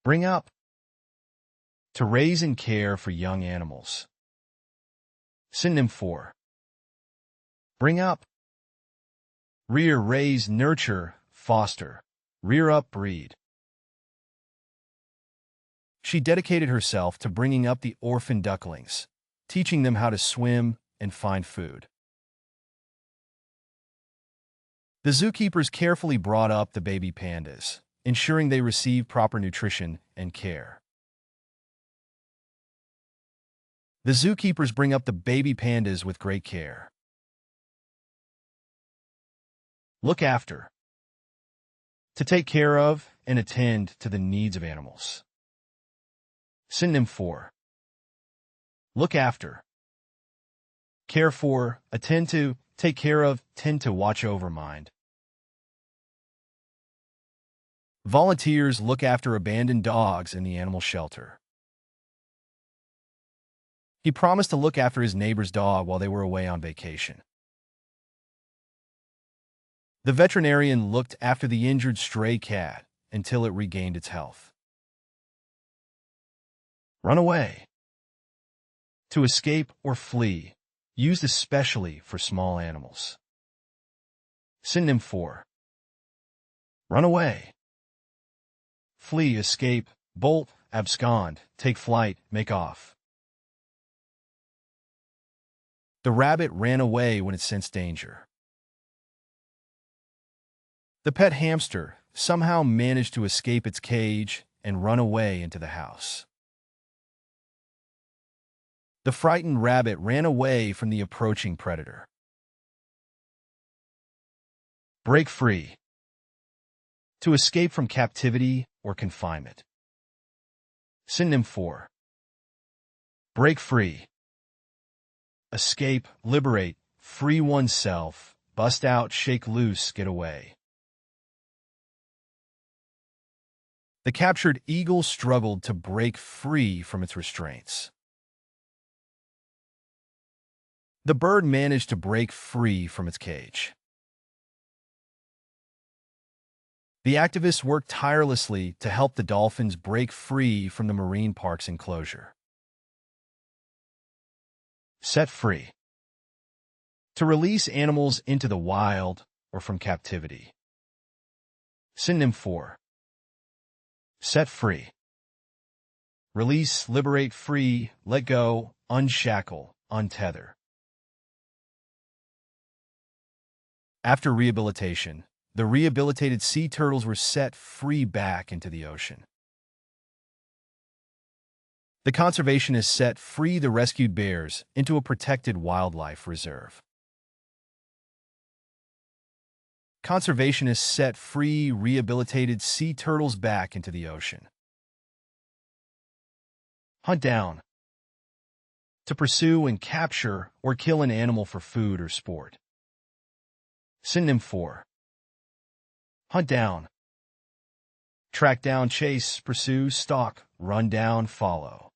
Bring up. To raise and care for young animals. Synonym for bring up. Rear, raise, nurture, foster. Rear up, breed. She dedicated herself to bringing up the orphan ducklings, teaching them how to swim and find food. The zookeepers carefully brought up the baby pandas, ensuring they received proper nutrition and care. The zookeepers bring up the baby pandas with great care. Look after. To take care of and attend to the needs of animals. Synonym for look after. Care for, attend to, take care of, tend to, watch over, mind. Volunteers look after abandoned dogs in the animal shelter. He promised to look after his neighbor's dog while they were away on vacation. The veterinarian looked after the injured stray cat until it regained its health. Run away. To escape or flee, used especially for small animals. Synonym for run away. Flee, escape, bolt, abscond, take flight, make off. The rabbit ran away when it sensed danger. The pet hamster somehow managed to escape its cage and run away into the house. The frightened rabbit ran away from the approaching predator. Break free. To escape from captivity or confinement. Synonym for break free. Escape, liberate, free oneself, bust out, shake loose, get away. The captured eagle struggled to break free from its restraints. The bird managed to break free from its cage. The activists worked tirelessly to help the dolphins break free from the marine park's enclosure. Set free. To release animals into the wild or from captivity. Synonym for set free. Release, liberate, free, let go, unshackle, untether. After rehabilitation, the rehabilitated sea turtles were set free back into the ocean. The conservationists set free the rescued bears into a protected wildlife reserve. Conservationists set free rehabilitated sea turtles back into the ocean. Hunt down. To pursue and capture or kill an animal for food or sport. Synonym for hunt down. Track down, chase, pursue, stalk, run down, follow.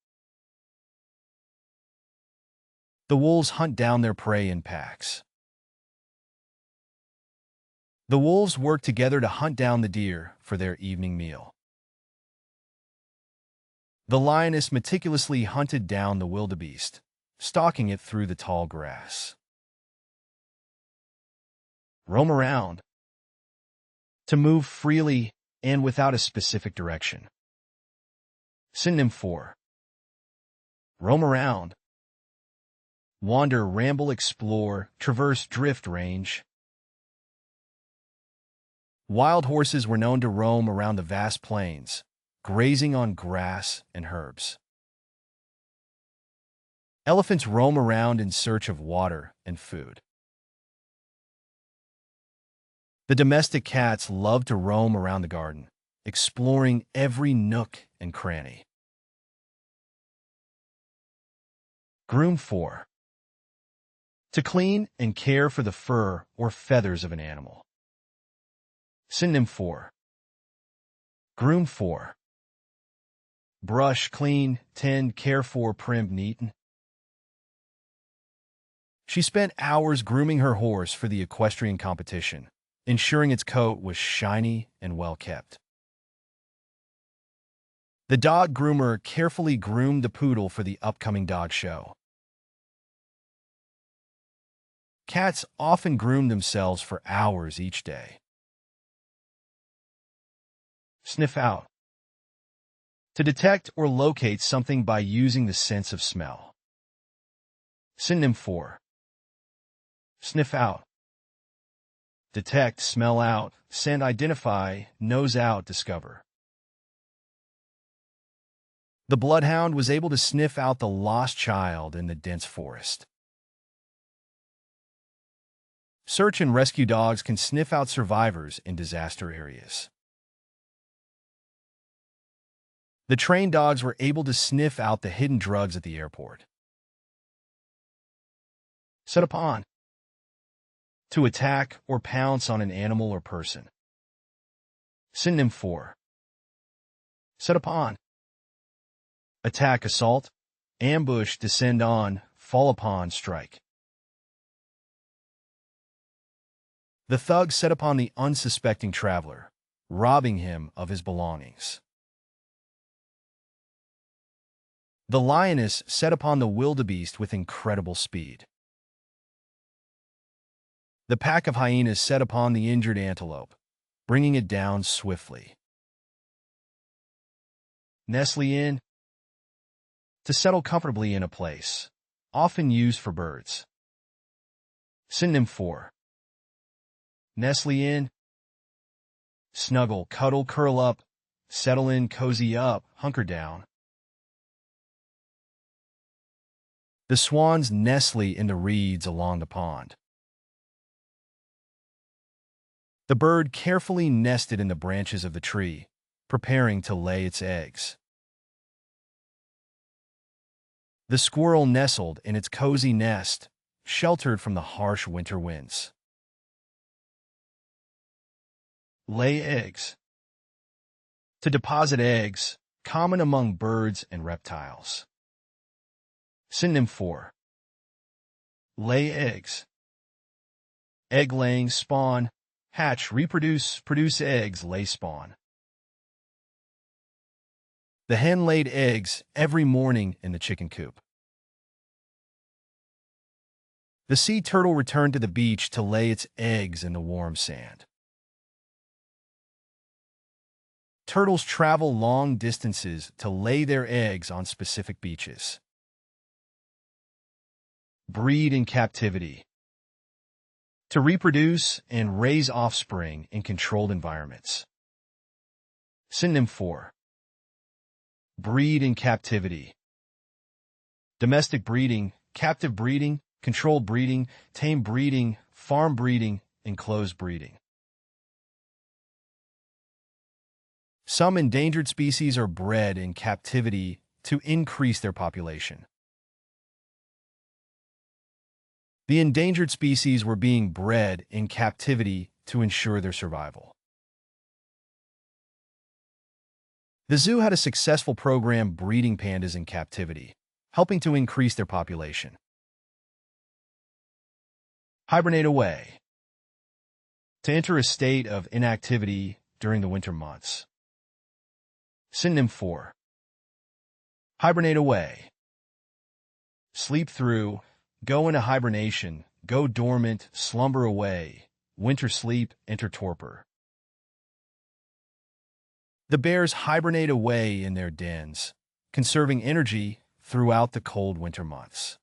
The wolves hunt down their prey in packs. The wolves work together to hunt down the deer for their evening meal. The lioness meticulously hunted down the wildebeest, stalking it through the tall grass. Roam around. To move freely and without a specific direction. Synonym for roam around. Wander, ramble, explore, traverse, drift, range. Wild horses were known to roam around the vast plains, grazing on grass and herbs. Elephants roam around in search of water and food. The domestic cats love to roam around the garden, exploring every nook and cranny. Groom for to clean and care for the fur or feathers of an animal. Synonym for groom for brush, clean, tend, care for, prim, neaten. She spent hours grooming her horse for the equestrian competition, ensuring its coat was shiny and well kept. The dog groomer carefully groomed the poodle for the upcoming dog show. Cats often groom themselves for hours each day. Sniff out. To detect or locate something by using the sense of smell. Synonym for sniff out. Detect, smell out, scent, identify, nose out, discover. The bloodhound was able to sniff out the lost child in the dense forest. Search and rescue dogs can sniff out survivors in disaster areas. The trained dogs were able to sniff out the hidden drugs at the airport. Set upon. To attack or pounce on an animal or person. Synonym for set upon. Attack, assault, ambush, descend on, fall upon, strike. The thug set upon the unsuspecting traveler, robbing him of his belongings. The lioness set upon the wildebeest with incredible speed. The pack of hyenas set upon the injured antelope, bringing it down swiftly. Nestle in. To settle comfortably in a place, often used for birds. Synonym for nestle in. Snuggle, cuddle, curl up, settle in, cozy up, hunker down. The swans nestle in the reeds along the pond. The bird carefully nested in the branches of the tree, preparing to lay its eggs. The squirrel nestled in its cozy nest, sheltered from the harsh winter winds. Lay eggs. To deposit eggs, common among birds and reptiles. Synonym for lay eggs. Egg laying, spawn, hatch, reproduce, produce eggs, lay spawn. The hen laid eggs every morning in the chicken coop. The sea turtle returned to the beach to lay its eggs in the warm sand. Turtles travel long distances to lay their eggs on specific beaches. Breed in captivity. To reproduce and raise offspring in controlled environments. Synonym for breed in captivity. Domestic breeding, captive breeding, controlled breeding, tame breeding, farm breeding, enclosed breeding. Some endangered species are bred in captivity to increase their population. The endangered species were being bred in captivity to ensure their survival. The zoo had a successful program breeding pandas in captivity, helping to increase their population. Hibernate away. To enter a state of inactivity during the winter months. Synonym for hibernate away. Sleep through, go into hibernation, go dormant, slumber away, winter sleep, enter torpor. The bears hibernate away in their dens, conserving energy throughout the cold winter months.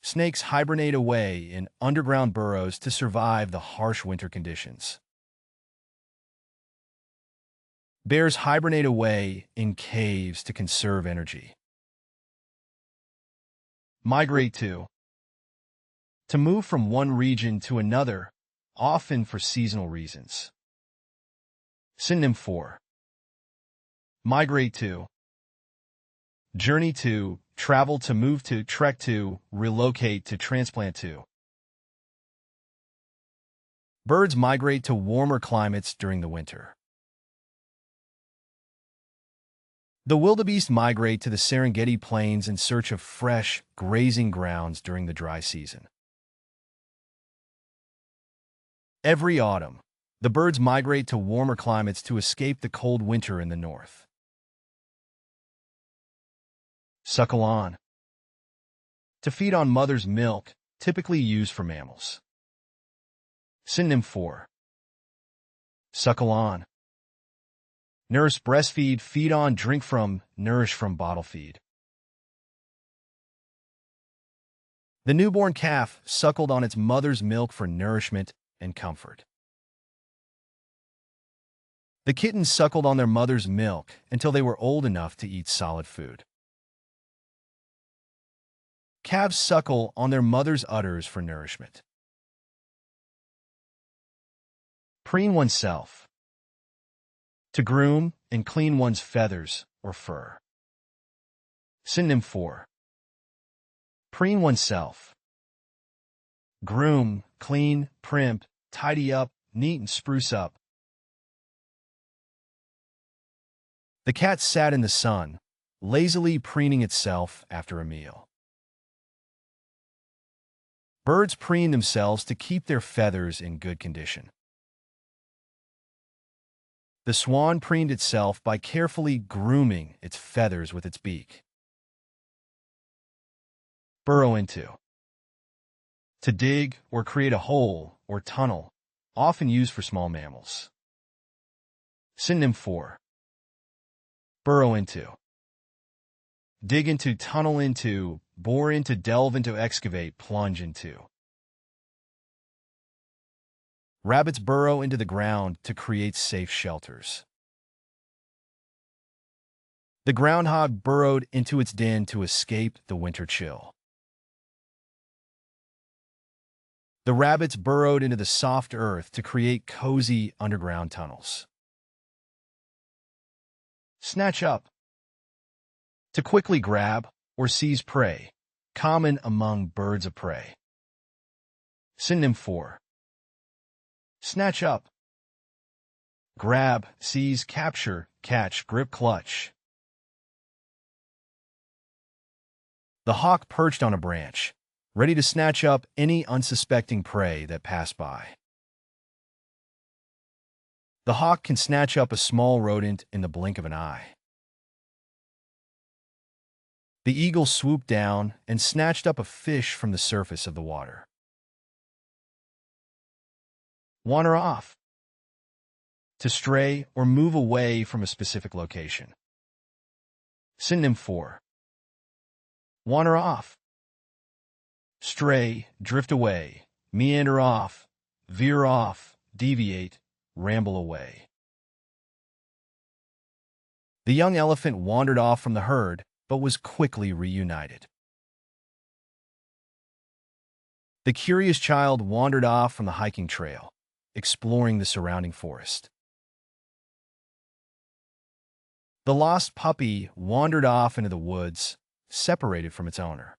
Snakes hibernate away in underground burrows to survive the harsh winter conditions. Bears hibernate away in caves to conserve energy. Migrate to move from one region to another, often for seasonal reasons. Synonym for migrate to journey to, travel to, move to, trek to, relocate to, transplant to. Birds migrate to warmer climates during the winter. The wildebeest migrate to the Serengeti Plains in search of fresh, grazing grounds during the dry season. Every autumn, The birds migrate to warmer climates to escape the cold winter in the north. Suckle on. To feed on mother's milk, typically used for mammals. Synonym for suckle on. Nurse, breastfeed, feed on, drink from, nourish from, bottle feed. The newborn calf suckled on its mother's milk for nourishment and comfort. The kittens suckled on their mother's milk until they were old enough to eat solid food. Calves suckle on their mother's udders for nourishment. Preen oneself. To groom and clean one's feathers or fur. Synonym for preen oneself. Groom, clean, primp, tidy up, neat and spruce up. The cat sat in the sun, lazily preening itself after a meal. Birds preen themselves to keep their feathers in good condition. The swan preened itself by carefully grooming its feathers with its beak. Burrow into. To dig or create a hole or tunnel, often used for small mammals. Synonym for burrow into. Dig into, tunnel into, bore into, delve into, excavate, plunge into. Rabbits burrow into the ground to create safe shelters. The groundhog burrowed into its den to escape the winter chill. The rabbits burrowed into the soft earth to create cozy underground tunnels. Snatch up. To quickly grab or seize prey, common among birds of prey. Synonym for snatch up. Grab, seize, capture, catch, grip, clutch. The hawk perched on a branch, ready to snatch up any unsuspecting prey that passed by. The hawk can snatch up a small rodent in the blink of an eye. The eagle swooped down and snatched up a fish from the surface of the water. Wander off. To stray or move away from a specific location. Synonym for wander off. Stray, drift away, meander off, veer off, deviate, ramble away. The young elephant wandered off from the herd, but was quickly reunited. The curious child wandered off from the hiking trail, exploring the surrounding forest. The lost puppy wandered off into the woods, separated from its owner.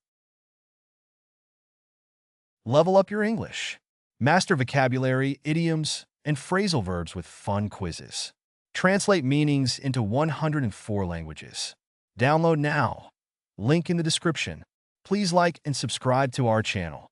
Level up your English. Master vocabulary, idioms, and phrasal verbs with fun quizzes. Translate meanings into 104 languages. Download now. Link in the description. Please like and subscribe to our channel.